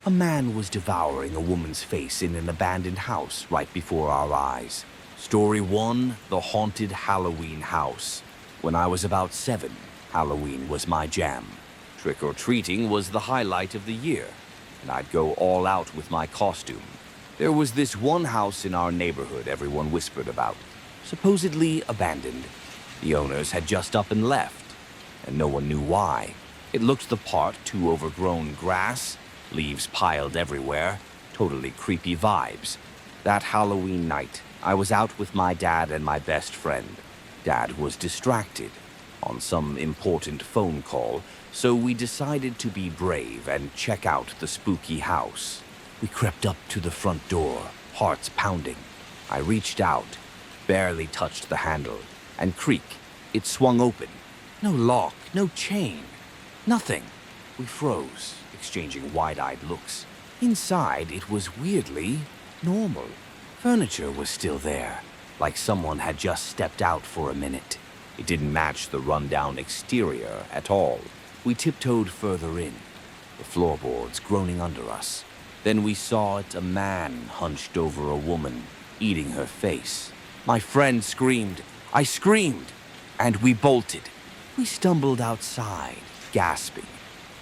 A man was devouring a woman's face in an abandoned house right before our eyes. Story 1, The Haunted Halloween House. When I was about 7, Halloween was my jam. Trick-or-treating was the highlight of the year, and I'd go all out with my costume. There was this one house in our neighborhood everyone whispered about, supposedly abandoned. The owners had just up and left, and no one knew why. It looked the part to overgrown grass, leaves piled everywhere, totally creepy vibes. That Halloween night, I was out with my dad and my best friend. Dad was distracted on some important phone call, so we decided to be brave and check out the spooky house. We crept up to the front door, hearts pounding. I reached out, barely touched the handle, and creak, it swung open. No lock, no chain, nothing. We froze, exchanging wide-eyed looks. Inside, it was weirdly normal. Furniture was still there, like someone had just stepped out for a minute. It didn't match the rundown exterior at all. We tiptoed further in, the floorboards groaning under us. Then we saw it, a man hunched over a woman, eating her face. My friend screamed. I screamed, and we bolted. We stumbled outside, gasping,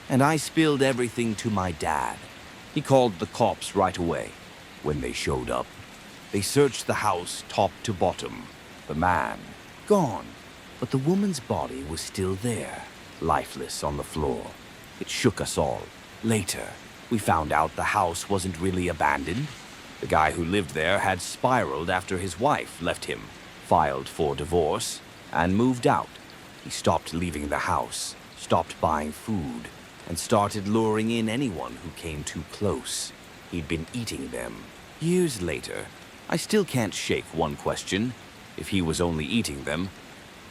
and I spilled everything to my dad. He called the cops right away. When they showed up, they searched the house top to bottom. The man, gone, but the woman's body was still there, lifeless on the floor. It shook us all. Later, we found out the house wasn't really abandoned. The guy who lived there had spiraled after his wife left him, filed for divorce, and moved out. He stopped leaving the house, stopped buying food, and started luring in anyone who came too close. He'd been eating them. Years later, I still can't shake one question. If he was only eating them,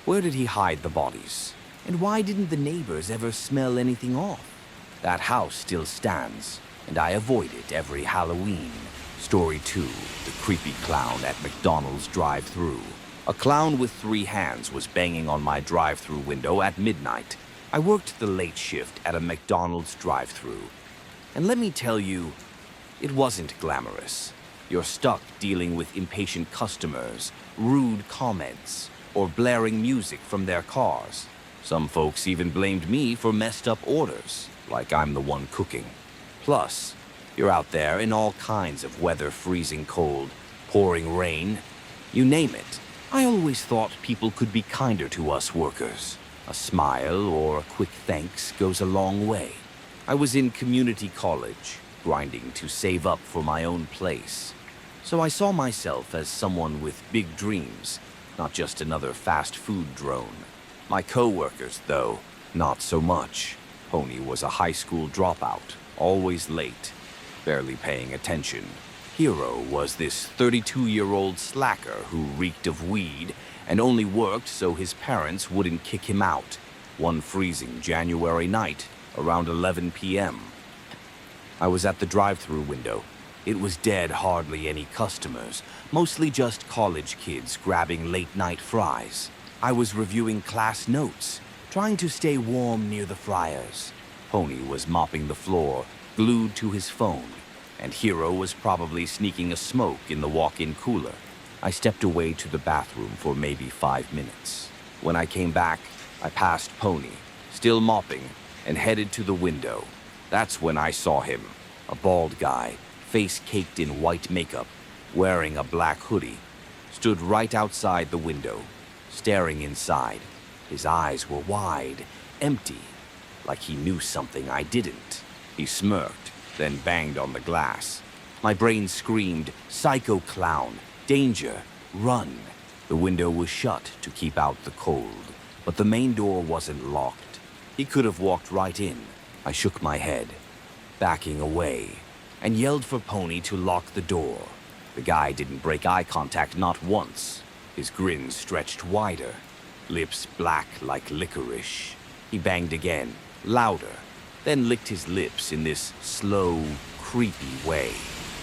where did he hide the bodies? And why didn't the neighbors ever smell anything off? That house still stands, and I avoid it every Halloween. Story 2, The Creepy Clown at McDonald's drive-thru. A clown with 3 hands was banging on my drive-thru window at midnight. I worked the late shift at a McDonald's drive-thru. And let me tell you, it wasn't glamorous. You're stuck dealing with impatient customers, rude comments, or blaring music from their cars. Some folks even blamed me for messed up orders, like I'm the one cooking. Plus, you're out there in all kinds of weather, freezing cold, pouring rain, you name it. I always thought people could be kinder to us workers. A smile or a quick thanks goes a long way. I was in community college, grinding to save up for my own place. So I saw myself as someone with big dreams, not just another fast food drone. My co-workers, though, not so much. Pony was a high school dropout, always late, barely paying attention. Hero was this 32-year-old slacker who reeked of weed and only worked so his parents wouldn't kick him out. One freezing January night, around 11 p.m. I was at the drive-thru window. It was dead, hardly any customers, mostly just college kids grabbing late-night fries. I was reviewing class notes, trying to stay warm near the fryers. Pony was mopping the floor, glued to his phone, and Hero was probably sneaking a smoke in the walk-in cooler. I stepped away to the bathroom for maybe 5 minutes. When I came back, I passed Pony, still mopping, and headed to the window. That's when I saw him, a bald guy, face caked in white makeup, wearing a black hoodie, stood right outside the window, staring inside. His eyes were wide, empty, like he knew something I didn't. He smirked, then banged on the glass. My brain screamed, "Psycho clown, danger, run." The window was shut to keep out the cold, but the main door wasn't locked. He could have walked right in. I shook my head, backing away, and yelled for Pony to lock the door. The guy didn't break eye contact, not once. His grin stretched wider, lips black like licorice. He banged again, louder, then licked his lips in this slow, creepy way.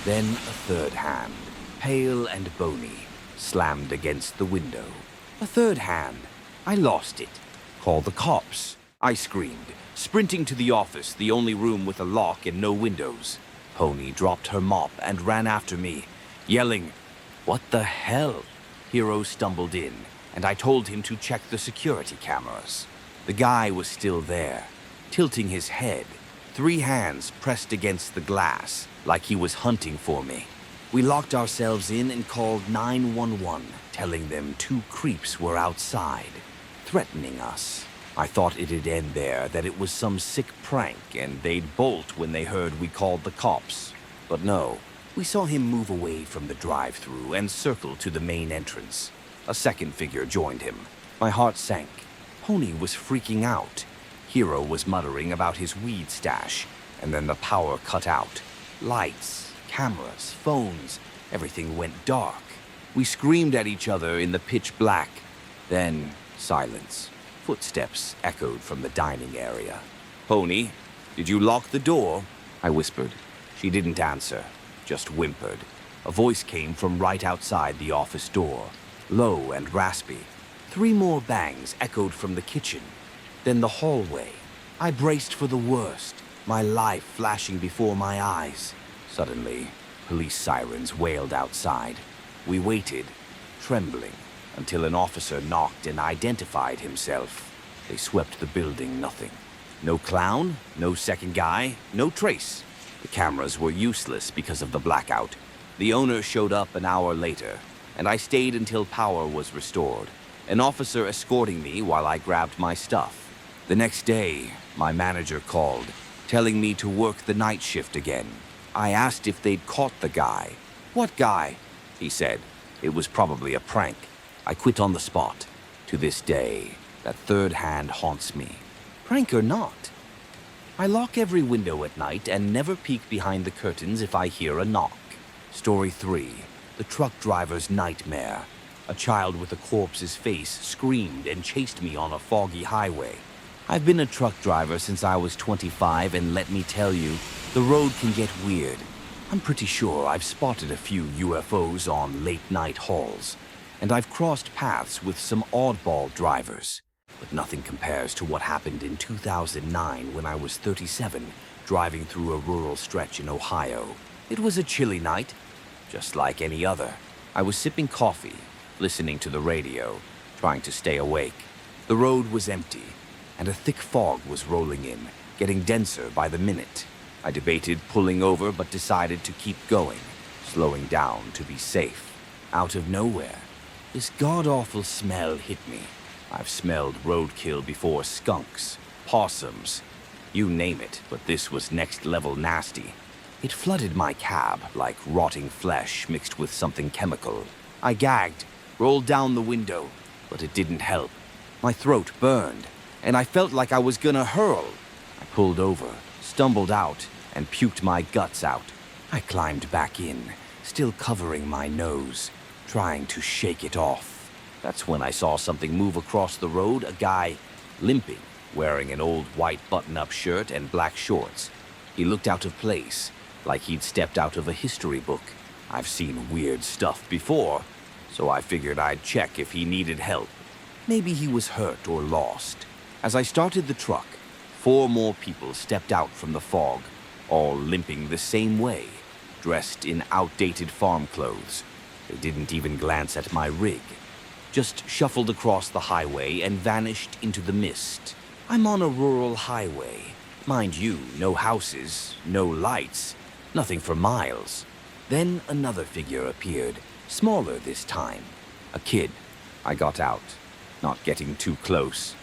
Then a third hand, pale and bony, slammed against the window. A third hand. I lost it. "Call the cops," I screamed, sprinting to the office, the only room with a lock and no windows. Pony dropped her mop and ran after me, yelling, "What the hell?" Hero stumbled in, and I told him to check the security cameras. The guy was still there, tilting his head, 3 hands pressed against the glass, like he was hunting for me. We locked ourselves in and called 911, telling them 2 creeps were outside, threatening us. I thought it'd end there, that it was some sick prank and they'd bolt when they heard we called the cops. But no, we saw him move away from the drive-thru and circle to the main entrance. A second figure joined him. My heart sank. Pony was freaking out. Hero was muttering about his weed stash, and then the power cut out. Lights, cameras, phones, everything went dark. We screamed at each other in the pitch black. Then, silence. Footsteps echoed from the dining area. "Pony, did you lock the door?" I whispered. She didn't answer, just whimpered. A voice came from right outside the office door, low and raspy. 3 more bangs echoed from the kitchen, then the hallway. I braced for the worst, my life flashing before my eyes. Suddenly, police sirens wailed outside. We waited, trembling, until an officer knocked and identified himself. They swept the building, nothing. No clown, no second guy, no trace. The cameras were useless because of the blackout. The owner showed up an hour later, and I stayed until power was restored, an officer escorting me while I grabbed my stuff. The next day, my manager called, telling me to work the night shift again. I asked if they'd caught the guy. "What guy?" he said. It was probably a prank. I quit on the spot. To this day, that third hand haunts me. Prank or not. I lock every window at night and never peek behind the curtains if I hear a knock. Story 3. The truck driver's nightmare. A child with a corpse's face screamed and chased me on a foggy highway. I've been a truck driver since I was 25, and let me tell you, the road can get weird. I'm pretty sure I've spotted a few UFOs on late-night hauls, and I've crossed paths with some oddball drivers. But nothing compares to what happened in 2009 when I was 37, driving through a rural stretch in Ohio. It was a chilly night, just like any other. I was sipping coffee, listening to the radio, trying to stay awake. The road was empty, and a thick fog was rolling in, getting denser by the minute. I debated pulling over but decided to keep going, slowing down to be safe. Out of nowhere, this god-awful smell hit me. I've smelled roadkill before, skunks, possums, you name it, but this was next-level nasty. It flooded my cab like rotting flesh mixed with something chemical. I gagged, rolled down the window, but it didn't help. My throat burned, and I felt like I was gonna hurl. I pulled over, stumbled out, and puked my guts out. I climbed back in, still covering my nose, trying to shake it off. That's when I saw something move across the road, a guy limping, wearing an old white button-up shirt and black shorts. He looked out of place, like he'd stepped out of a history book. I've seen weird stuff before, so I figured I'd check if he needed help. Maybe he was hurt or lost. As I started the truck, 4 more people stepped out from the fog, all limping the same way, dressed in outdated farm clothes. They didn't even glance at my rig, just shuffled across the highway and vanished into the mist. I'm on a rural highway. Mind you, no houses, no lights, nothing for miles. Then another figure appeared, smaller this time. A kid. I got out, not getting too close,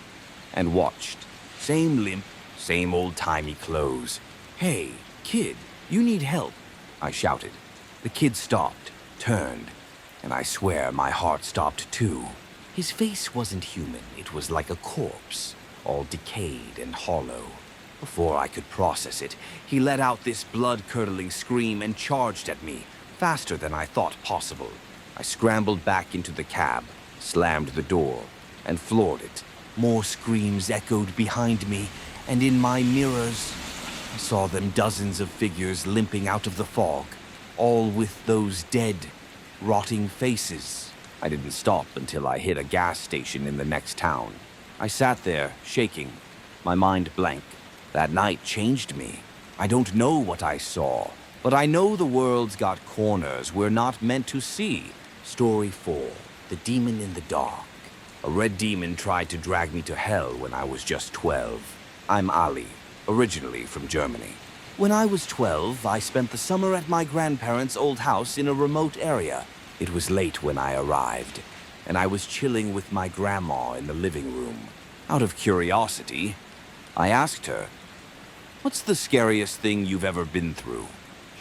and watched. Same limp, same old-timey clothes. "Hey, kid, you need help," I shouted. The kid stopped, turned, and I swear my heart stopped too. His face wasn't human, it was like a corpse, all decayed and hollow. Before I could process it, he let out this blood-curdling scream and charged at me, faster than I thought possible. I scrambled back into the cab, slammed the door, and floored it. More screams echoed behind me, and in my mirrors, I saw them dozens of figures limping out of the fog, all with those dead, rotting faces. I didn't stop until I hit a gas station in the next town. I sat there, shaking, my mind blank. That night changed me. I don't know what I saw, But I know the world's got corners we're not meant to see. Story 4. The Demon in the Dark. A red demon tried to drag me to hell when I was just 12. I'm Ali, originally from Germany. When I was 12, I spent the summer at my grandparents' old house in a remote area. It was late when I arrived, and I was chilling with my grandma in the living room. Out of curiosity, I asked her, "What's the scariest thing you've ever been through?"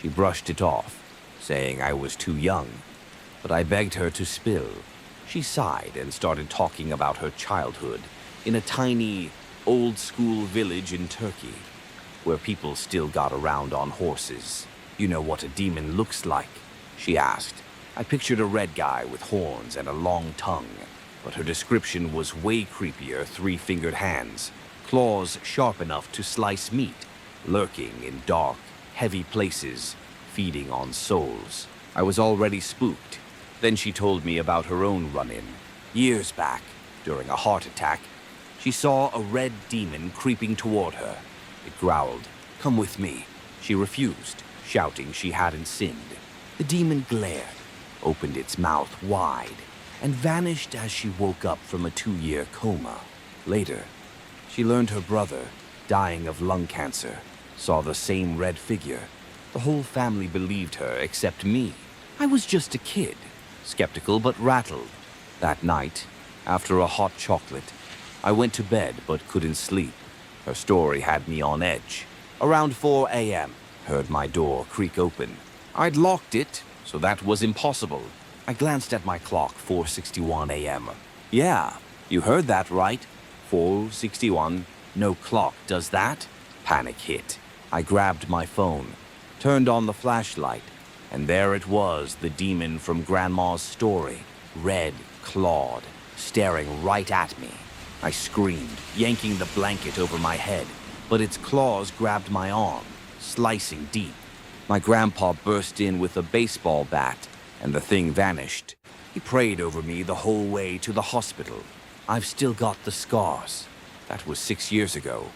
She brushed it off, saying I was too young, but I begged her to spill. She sighed and started talking about her childhood in a tiny, old-school village in Turkey, where people still got around on horses. "You know what a demon looks like?" she asked. I pictured a red guy with horns and a long tongue, but her description was way creepier. 3-fingered hands, claws sharp enough to slice meat, lurking in dark, heavy places, feeding on souls. I was already spooked. Then she told me about her own run-in. Years back, during a heart attack, she saw a red demon creeping toward her. It growled, "Come with me." She refused, shouting she hadn't sinned. The demon glared, opened its mouth wide, and vanished as she woke up from a 2-year coma. Later, she learned her brother, dying of lung cancer, saw the same red figure. The whole family believed her except me. I was just a kid, skeptical but rattled. That night, after a hot chocolate, I went to bed but couldn't sleep. Her story had me on edge. Around 4 a.m., heard my door creak open. I'd locked it, so that was impossible. I glanced at my clock, 4:61 a.m. Yeah, you heard that right. 4:61. No clock does that? Panic hit. I grabbed my phone, turned on the flashlight, and there it was, the demon from Grandma's story, red, clawed, staring right at me. I screamed, yanking the blanket over my head, but its claws grabbed my arm, slicing deep. My grandpa burst in with a baseball bat, and the thing vanished. He prayed over me the whole way to the hospital. I've still got the scars. That was 6 years ago,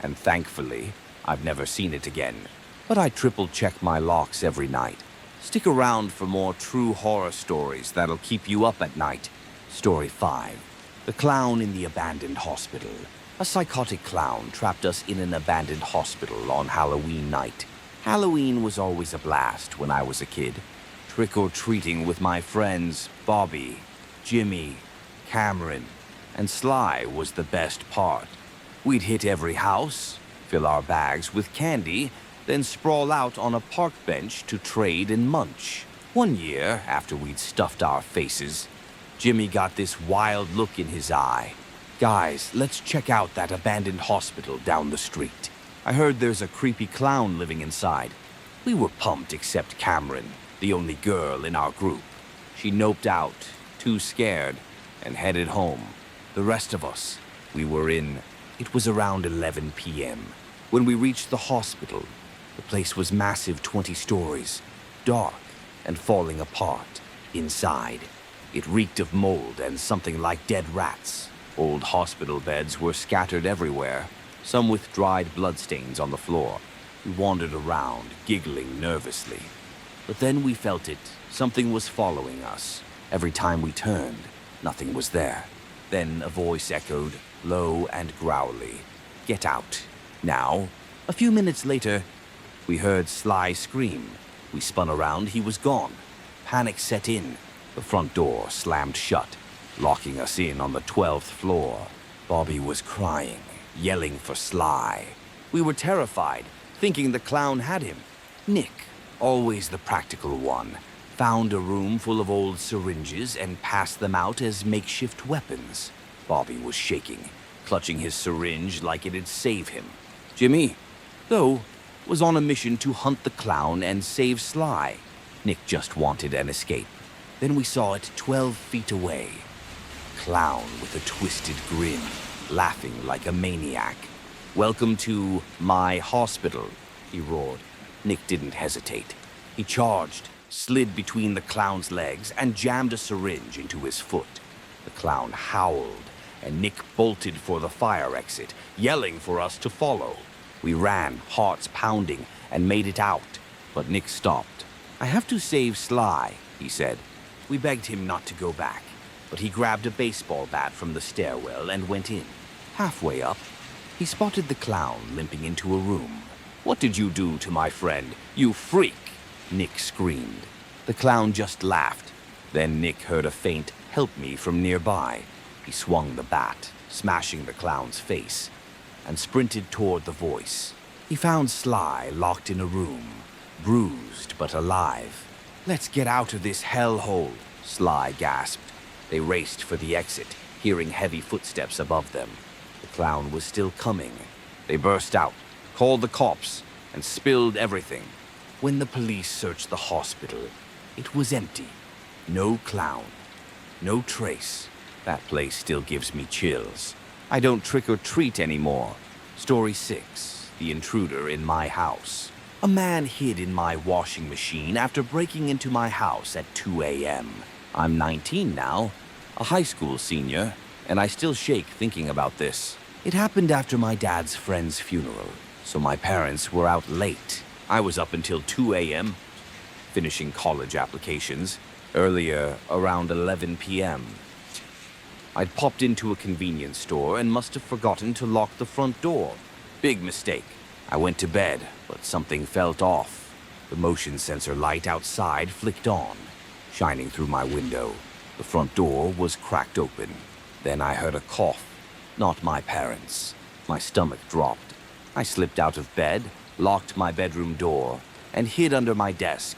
and thankfully, I've never seen it again. But I triple-check my locks every night. Stick around for more true horror stories that'll keep you up at night. Story 5. The Clown in the Abandoned Hospital. A psychotic clown trapped us in an abandoned hospital on Halloween night. Halloween was always a blast when I was a kid. Trick-or-treating with my friends Bobby, Jimmy, Cameron, and Sly was the best part. We'd hit every house, fill our bags with candy, then sprawl out on a park bench to trade and munch. One year, after we'd stuffed our faces, Jimmy got this wild look in his eye. "Guys, let's check out that abandoned hospital down the street. I heard there's a creepy clown living inside." We were pumped except Cameron, the only girl in our group. She noped out, too scared, and headed home. The rest of us, we were in. It was around 11 p.m. when we reached the hospital. The place was massive, 20 stories, dark and falling apart. Inside, it reeked of mold and something like dead rats. Old hospital beds were scattered everywhere, some with dried bloodstains on the floor. We wandered around, giggling nervously. But then we felt it. Something was following us. Every time we turned, nothing was there. Then a voice echoed, low and growly, "Get out, now." A few minutes later, we heard Sly scream. We spun around, he was gone. Panic set in. The front door slammed shut, locking us in on the 12th floor. Bobby was crying, yelling for Sly. We were terrified, thinking the clown had him. Nick, always the practical one, found a room full of old syringes and passed them out as makeshift weapons. Bobby was shaking, clutching his syringe like it'd save him. Jimmy, though, was on a mission to hunt the clown and save Sly. Nick just wanted an escape. Then we saw it 12 feet away. Clown with a twisted grin, laughing like a maniac. "Welcome to my hospital," he roared. Nick didn't hesitate. He charged, slid between the clown's legs, and jammed a syringe into his foot. The clown howled, and Nick bolted for the fire exit, yelling for us to follow. We ran, hearts pounding, and made it out, but Nick stopped. "I have to save Sly," he said. We begged him not to go back, but he grabbed a baseball bat from the stairwell and went in. Halfway up, he spotted the clown limping into a room. "What did you do to my friend, you freak?" Nick screamed. The clown just laughed. Then Nick heard a faint "help me" from nearby. He swung the bat, smashing the clown's face, and sprinted toward the voice. He found Sly locked in a room, bruised but alive. "Let's get out of this hellhole," Sly gasped. They raced for the exit, hearing heavy footsteps above them. The clown was still coming. They burst out, called the cops, and spilled everything. When the police searched the hospital, it was empty. No clown. No trace. That place still gives me chills. I don't trick or treat anymore. Story 6. The intruder in my house. A man hid in my washing machine after breaking into my house at 2 a.m. I'm 19 now, a high school senior, and I still shake thinking about this. It happened after my dad's friend's funeral, so my parents were out late. I was up until 2 a.m., finishing college applications. Earlier, around 11 p.m. I'd popped into a convenience store and must have forgotten to lock the front door. Big mistake. I went to bed, but something felt off. The motion sensor light outside flicked on, shining through my window. The front door was cracked open. Then I heard a cough. Not my parents. My stomach dropped. I slipped out of bed, locked my bedroom door, and hid under my desk.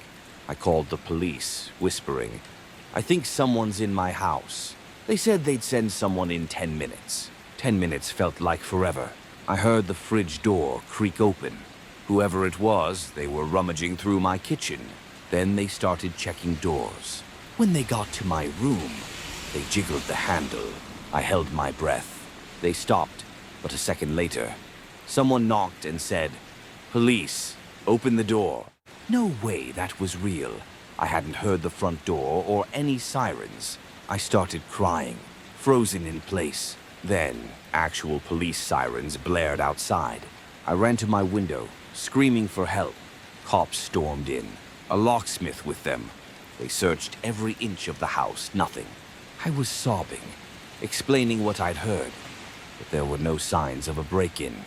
I called the police, whispering, "I think someone's in my house." They said they'd send someone in 10 minutes. 10 minutes felt like forever. I heard the fridge door creak open. Whoever it was, they were rummaging through my kitchen. Then they started checking doors. When they got to my room, they jiggled the handle. I held my breath. They stopped, but a second later, someone knocked and said, "Police, open the door." No way that was real. I hadn't heard the front door or any sirens. I started crying, frozen in place. Then, actual police sirens blared outside. I ran to my window, screaming for help. Cops stormed in, a locksmith with them. They searched every inch of the house, nothing. I was sobbing, explaining what I'd heard, but there were no signs of a break-in.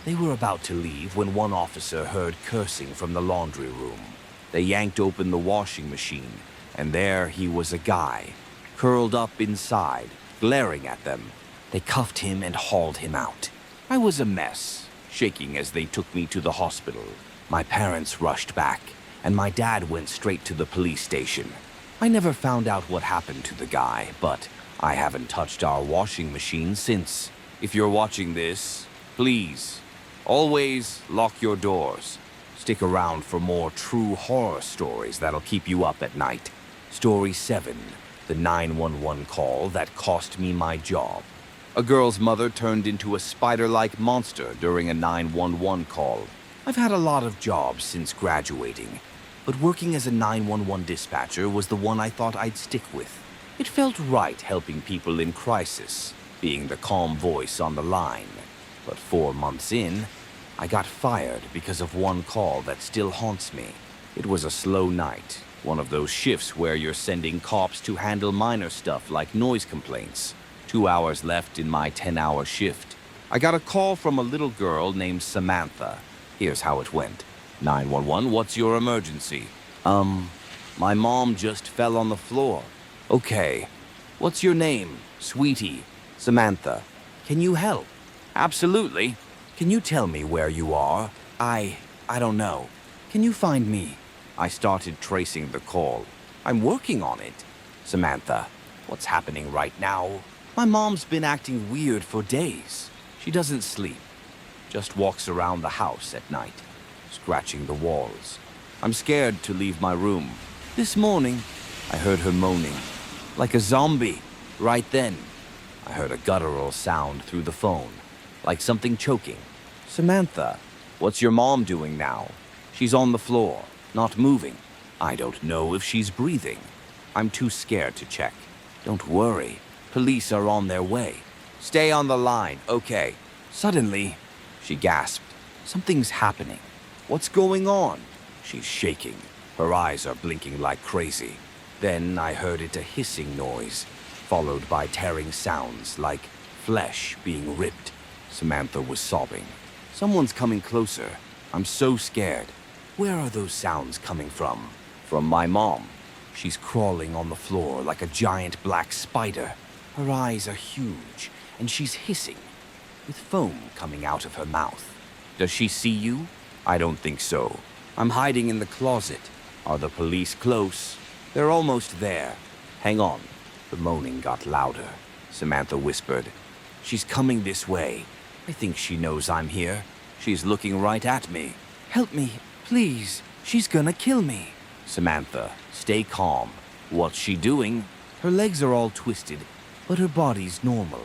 They were about to leave when one officer heard cursing from the laundry room. They yanked open the washing machine, and there he was, a guy, curled up inside, glaring at them. They cuffed him and hauled him out. I was a mess, shaking as they took me to the hospital. My parents rushed back, and my dad went straight to the police station. I never found out what happened to the guy, but I haven't touched our washing machine since. If you're watching this, please, always lock your doors. Stick around for more true horror stories that'll keep you up at night. Story 7. The 911 call that cost me my job. A girl's mother turned into a spider-like monster during a 911 call. I've had a lot of jobs since graduating, but working as a 911 dispatcher was the one I thought I'd stick with. It felt right helping people in crisis, being the calm voice on the line. But 4 months in, I got fired because of one call that still haunts me. It was a slow night, one of those shifts where you're sending cops to handle minor stuff like noise complaints. 2 hours left in my 10-hour shift. I got a call from a little girl named Samantha. Here's how it went. 911, what's your emergency? My mom just fell on the floor. Okay. What's your name? Sweetie. Samantha. Can you help? Absolutely. Can you tell me where you are? I don't know. Can you find me? I started tracing the call. I'm working on it. Samantha. What's happening right now? My mom's been acting weird for days. She doesn't sleep. Just walks around the house at night, scratching the walls. I'm scared to leave my room. This morning, I heard her moaning, like a zombie. Right then, I heard a guttural sound through the phone, like something choking. Samantha, what's your mom doing now? She's on the floor, not moving. I don't know if she's breathing. I'm too scared to check. Don't worry, police are on their way. Stay on the line, okay. Suddenly, she gasped. Something's happening. What's going on? She's shaking. Her eyes are blinking like crazy. Then I heard it a hissing noise, followed by tearing sounds like flesh being ripped. Samantha was sobbing. Someone's coming closer. I'm so scared. Where are those sounds coming from? From my mom. She's crawling on the floor like a giant black spider. Her eyes are huge, and she's hissing, with foam coming out of her mouth. Does she see you? I don't think so. I'm hiding in the closet. Are the police close? They're almost there. Hang on. The moaning got louder. Samantha whispered. She's coming this way. I think she knows I'm here. She's looking right at me. Help me, please. She's gonna kill me. Samantha, stay calm. What's she doing? Her legs are all twisted, but her body's normal.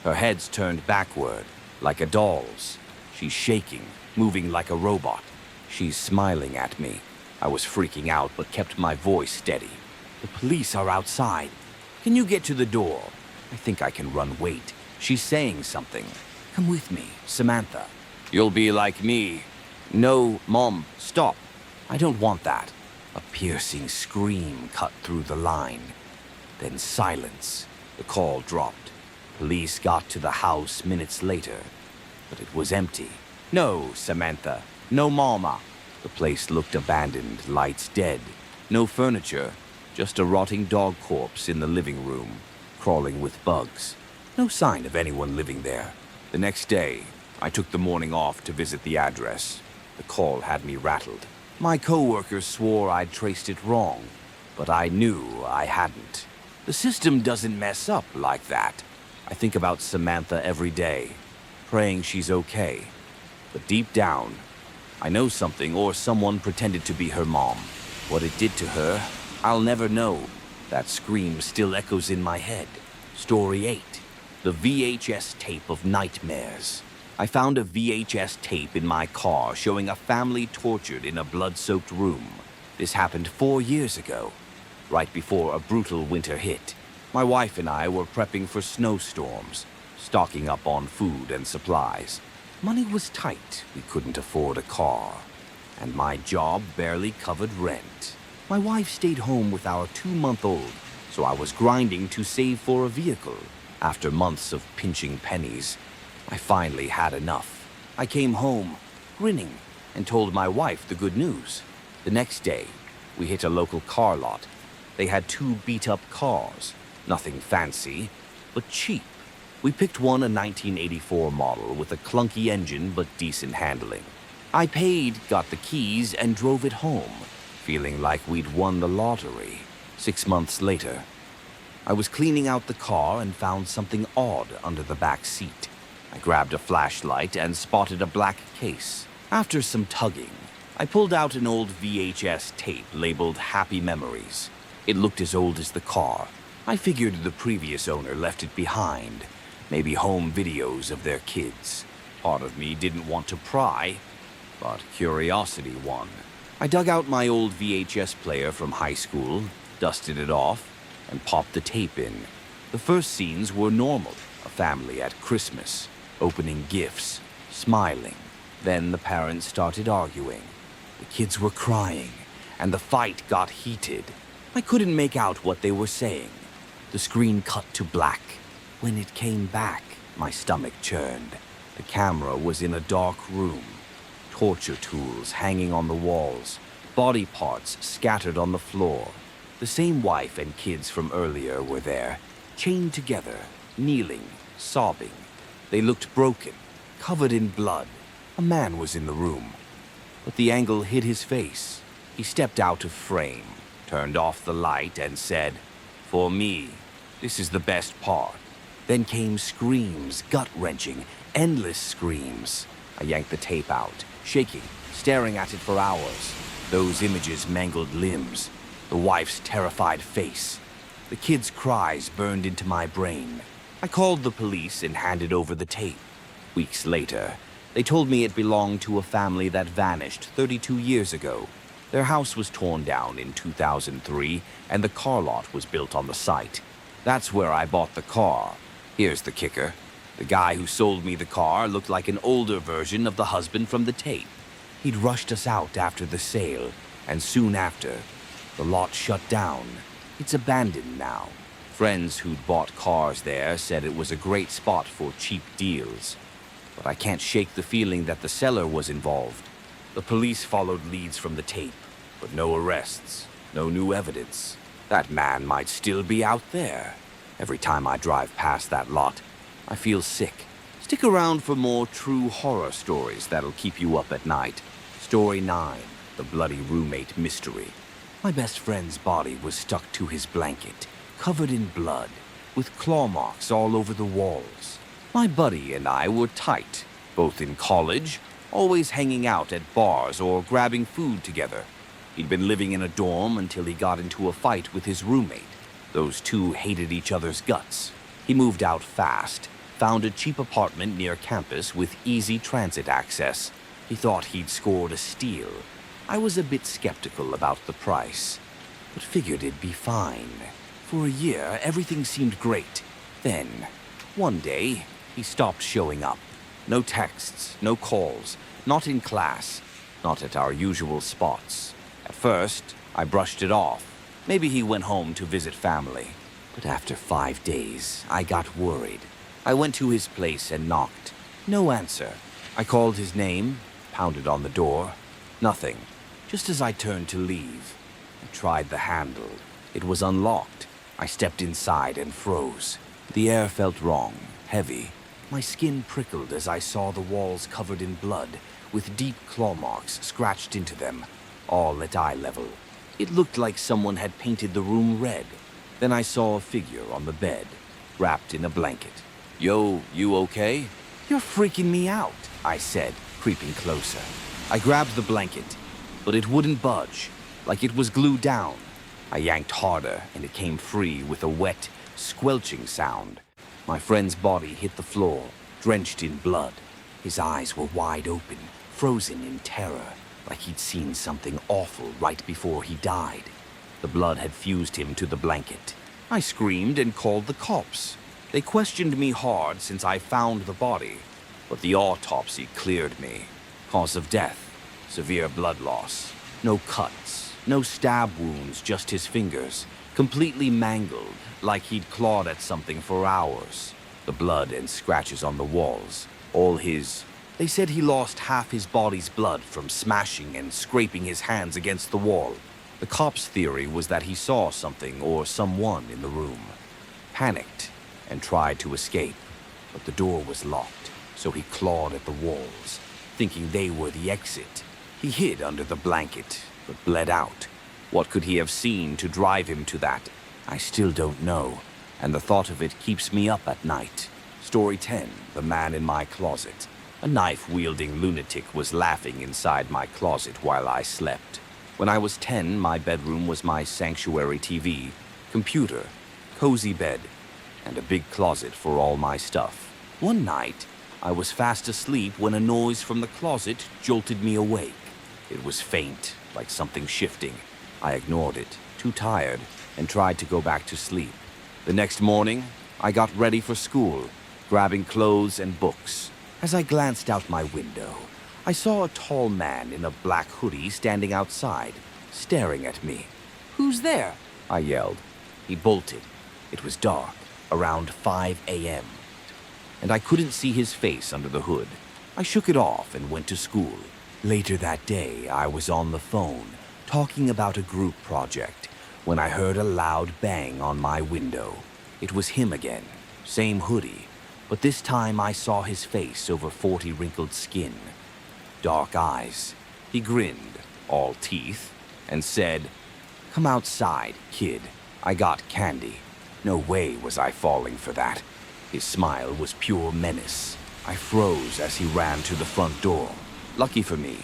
Her head's turned backward, like a doll's. She's shaking, moving like a robot. She's smiling at me. I was freaking out, but kept my voice steady. The police are outside. Can you get to the door? I think I can run. Wait. She's saying something. Come with me, Samantha. You'll be like me. No, Mom, stop. I don't want that. A piercing scream cut through the line. Then silence. The call dropped. Police got to the house minutes later, but it was empty. No, Samantha. No mama. The place looked abandoned, lights dead. No furniture, just a rotting dog corpse in the living room, crawling with bugs. No sign of anyone living there. The next day, I took the morning off to visit the address. The call had me rattled. My coworkers swore I'd traced it wrong, but I knew I hadn't. The system doesn't mess up like that. I think about Samantha every day, praying she's okay. But deep down, I know something or someone pretended to be her mom. What it did to her, I'll never know. That scream still echoes in my head. Story 8. The VHS tape of nightmares. I found a VHS tape in my car showing a family tortured in a blood-soaked room. This happened 4 years ago, right before a brutal winter hit. My wife and I were prepping for snowstorms, stocking up on food and supplies. Money was tight, we couldn't afford a car, and my job barely covered rent. My wife stayed home with our 2-month-old, so I was grinding to save for a vehicle. After months of pinching pennies, I finally had enough. I came home, grinning, and told my wife the good news. The next day, we hit a local car lot. They had 2 beat-up cars. Nothing fancy, but cheap. We picked one, a 1984 model with a clunky engine but decent handling. I paid, got the keys, and drove it home, feeling like we'd won the lottery. 6 months later, I was cleaning out the car and found something odd under the back seat. I grabbed a flashlight and spotted a black case. After some tugging, I pulled out an old VHS tape labeled Happy Memories. It looked as old as the car. I figured the previous owner left it behind. Maybe home videos of their kids. Part of me didn't want to pry, but curiosity won. I dug out my old VHS player from high school, dusted it off, and popped the tape in. The first scenes were normal. A family at Christmas, opening gifts, smiling. Then the parents started arguing. The kids were crying, and the fight got heated. I couldn't make out what they were saying. The screen cut to black. When it came back, my stomach churned. The camera was in a dark room. Torture tools hanging on the walls. Body parts scattered on the floor. The same wife and kids from earlier were there, chained together, kneeling, sobbing. They looked broken, covered in blood. A man was in the room, but the angle hid his face. He stepped out of frame, turned off the light, and said, "For me, this is the best part." Then came screams, gut-wrenching, endless screams. I yanked the tape out, shaking, staring at it for hours. Those images mangled limbs, the wife's terrified face. The kids' cries burned into my brain. I called the police and handed over the tape. Weeks later, they told me it belonged to a family that vanished 32 years ago. Their house was torn down in 2003, and the car lot was built on the site. That's where I bought the car. Here's the kicker. The guy who sold me the car looked like an older version of the husband from the tape. He'd rushed us out after the sale, and soon after, the lot shut down. It's abandoned now. Friends who'd bought cars there said it was a great spot for cheap deals. But I can't shake the feeling that the seller was involved. The police followed leads from the tape, but no arrests, no new evidence. That man might still be out there. Every time I drive past that lot, I feel sick. Stick around for more true horror stories that'll keep you up at night. Story 9, The Bloody Roommate Mystery. My best friend's body was stuck to his blanket, covered in blood, with claw marks all over the walls. My buddy and I were tight, both in college, always hanging out at bars or grabbing food together. He'd been living in a dorm until he got into a fight with his roommate. Those two hated each other's guts. He moved out fast, found a cheap apartment near campus with easy transit access. He thought he'd scored a steal. I was a bit skeptical about the price, but figured it'd be fine. For a year, everything seemed great. Then, one day, he stopped showing up. No texts, no calls, not in class, not at our usual spots. At first, I brushed it off. Maybe he went home to visit family. But after 5 days, I got worried. I went to his place and knocked. No answer. I called his name, pounded on the door. Nothing. Just as I turned to leave, I tried the handle. It was unlocked. I stepped inside and froze. The air felt wrong, heavy. My skin prickled as I saw the walls covered in blood, with deep claw marks scratched into them, all at eye level. It looked like someone had painted the room red. Then I saw a figure on the bed, wrapped in a blanket. "Yo, you okay?" "You're freaking me out," I said, creeping closer. I grabbed the blanket, but it wouldn't budge, like it was glued down. I yanked harder, and it came free with a wet, squelching sound. My friend's body hit the floor, drenched in blood. His eyes were wide open, frozen in terror, like he'd seen something awful right before he died. The blood had fused him to the blanket. I screamed and called the cops. They questioned me hard since I found the body, but the autopsy cleared me. Cause of death, severe blood loss. No cuts, no stab wounds, just his fingers, completely mangled, like he'd clawed at something for hours. The blood and scratches on the walls, all his. They said he lost half his body's blood from smashing and scraping his hands against the wall. The cops' theory was that he saw something or someone in the room, panicked, and tried to escape, but the door was locked, so he clawed at the walls, thinking they were the exit. He hid under the blanket, but bled out. What could he have seen to drive him to that? I still don't know, and the thought of it keeps me up at night. Story 10, The Man in My Closet. A knife-wielding lunatic was laughing inside my closet while I slept. When I was 10, my bedroom was my sanctuary TV, computer, cozy bed, and a big closet for all my stuff. One night, I was fast asleep when a noise from the closet jolted me awake. It was faint, like something shifting. I ignored it, too tired, and tried to go back to sleep. The next morning, I got ready for school, grabbing clothes and books. As I glanced out my window, I saw a tall man in a black hoodie standing outside, staring at me. "Who's there?" I yelled. He bolted. It was dark, around 5 a.m., and I couldn't see his face under the hood. I shook it off and went to school. Later that day, I was on the phone, talking about a group project, when I heard a loud bang on my window. It was him again, same hoodie, but this time I saw his face over 40 wrinkled skin. Dark eyes. He grinned, all teeth, and said, "Come outside, kid. I got candy." No way was I falling for that. His smile was pure menace. I froze as he ran to the front door. Lucky for me,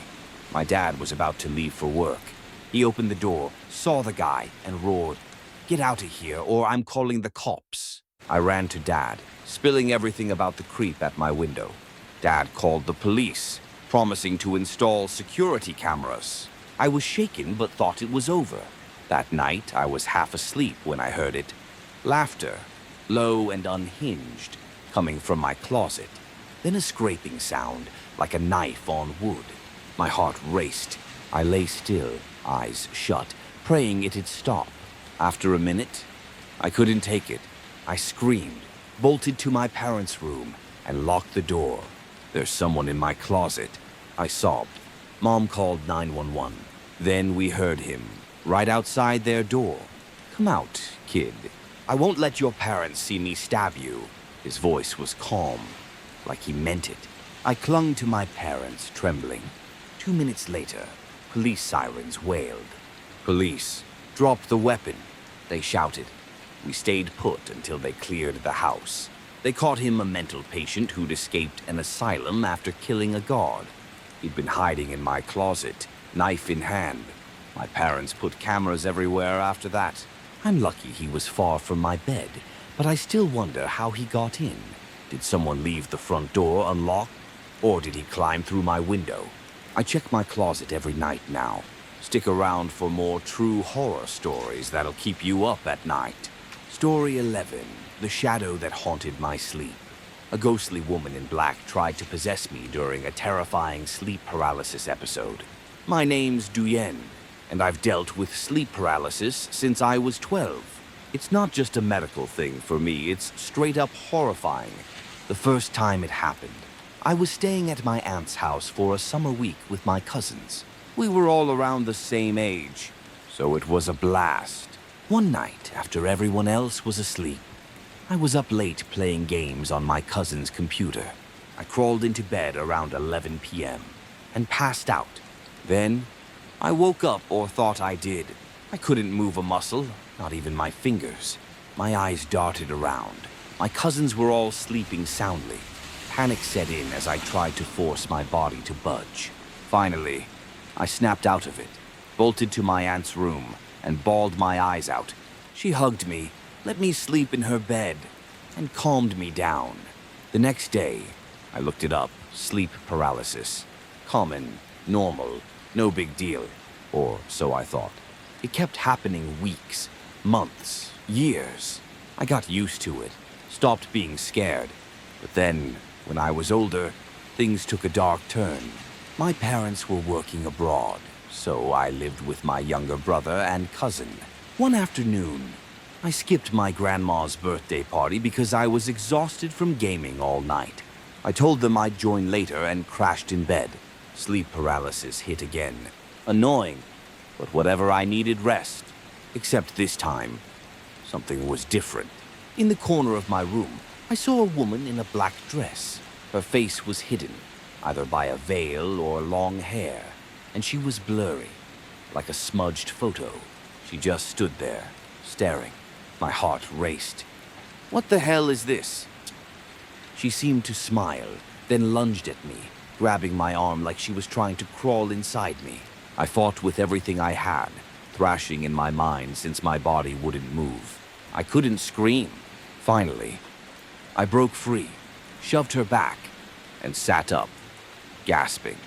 my dad was about to leave for work. He opened the door, saw the guy, and roared, "Get out of here or I'm calling the cops." I ran to Dad, spilling everything about the creep at my window. Dad called the police, promising to install security cameras. I was shaken but thought it was over. That night, I was half asleep when I heard it. Laughter, low and unhinged, coming from my closet. Then a scraping sound, like a knife on wood. My heart raced. I lay still, eyes shut, praying it'd stop. After a minute, I couldn't take it. I screamed, bolted to my parents' room, and locked the door. "There's someone in my closet," I sobbed. Mom called 911. Then we heard him, right outside their door. "Come out, kid. I won't let your parents see me stab you." His voice was calm, like he meant it. I clung to my parents, trembling. 2 minutes later, police sirens wailed. "Police, drop the weapon," they shouted. We stayed put until they cleared the house. They caught him a mental patient who'd escaped an asylum after killing a guard. He'd been hiding in my closet, knife in hand. My parents put cameras everywhere after that. I'm lucky he was far from my bed, but I still wonder how he got in. Did someone leave the front door unlocked? Or did he climb through my window? I check my closet every night now. Stick around for more true horror stories that'll keep you up at night. Story 11, The Shadow That Haunted My Sleep. A ghostly woman in black tried to possess me during a terrifying sleep paralysis episode. My name's Duyen, and I've dealt with sleep paralysis since I was 12. It's not just a medical thing for me, it's straight up horrifying. The first time it happened, I was staying at my aunt's house for a summer week with my cousins. We were all around the same age, so it was a blast. One night, after everyone else was asleep, I was up late playing games on my cousin's computer. I crawled into bed around 11 p.m. and passed out. Then, I woke up, or thought I did. I couldn't move a muscle, not even my fingers. My eyes darted around. My cousins were all sleeping soundly. Panic set in as I tried to force my body to budge. Finally, I snapped out of it, bolted to my aunt's room, and bawled my eyes out. She hugged me, let me sleep in her bed, and calmed me down. The next day, I looked it up. Sleep paralysis. Common, normal, no big deal. Or so I thought. It kept happening weeks, months, years. I got used to it, stopped being scared. But then, when I was older, things took a dark turn. My parents were working abroad, so I lived with my younger brother and cousin. One afternoon, I skipped my grandma's birthday party because I was exhausted from gaming all night. I told them I'd join later and crashed in bed. Sleep paralysis hit again. Annoying, but whatever, I needed rest. Except this time, something was different. In the corner of my room, I saw a woman in a black dress. Her face was hidden, either by a veil or long hair, and she was blurry, like a smudged photo. She just stood there, staring. My heart raced. "What the hell is this?" She seemed to smile, then lunged at me, grabbing my arm like she was trying to crawl inside me. I fought with everything I had, thrashing in my mind since my body wouldn't move. I couldn't scream. Finally, I broke free, shoved her back, and sat up, gasping.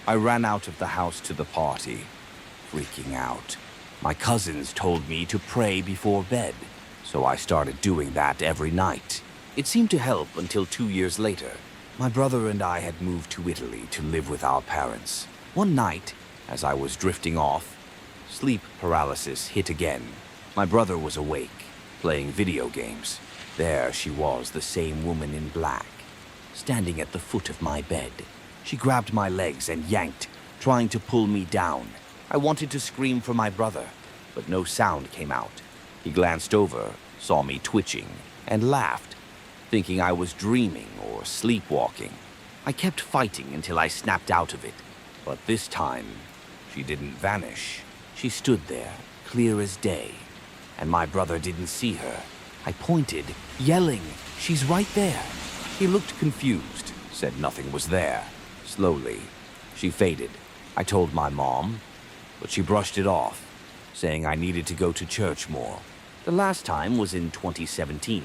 I ran out of the house to the party, freaking out. My cousins told me to pray before bed, so I started doing that every night. It seemed to help until 2 years later. My brother and I had moved to Italy to live with our parents. One night, as I was drifting off, sleep paralysis hit again. My brother was awake, playing video games. There she was, the same woman in black, standing at the foot of my bed. She grabbed my legs and yanked, trying to pull me down. I wanted to scream for my brother, but no sound came out. He glanced over, saw me twitching, and laughed, thinking I was dreaming or sleepwalking. I kept fighting until I snapped out of it, but this time, she didn't vanish. She stood there, clear as day, and my brother didn't see her. I pointed, yelling, "She's right there." He looked confused, said nothing was there. Slowly, she faded. I told my mom, but she brushed it off, saying I needed to go to church more. The last time was in 2017.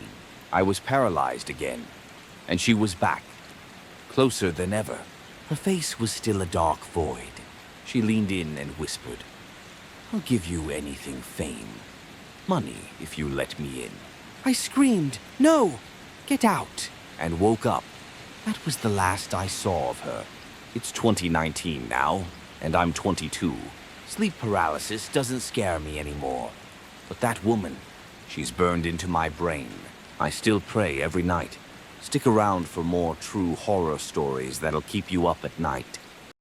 I was paralyzed again, and she was back, closer than ever. Her face was still a dark void. She leaned in and whispered, "I'll give you anything, fame. Money if you let me in." I screamed, "No! Get out!" and woke up. That was the last I saw of her. It's 2019 now, and I'm 22. Sleep paralysis doesn't scare me anymore. But that woman, she's burned into my brain. I still pray every night. Stick around for more true horror stories that'll keep you up at night.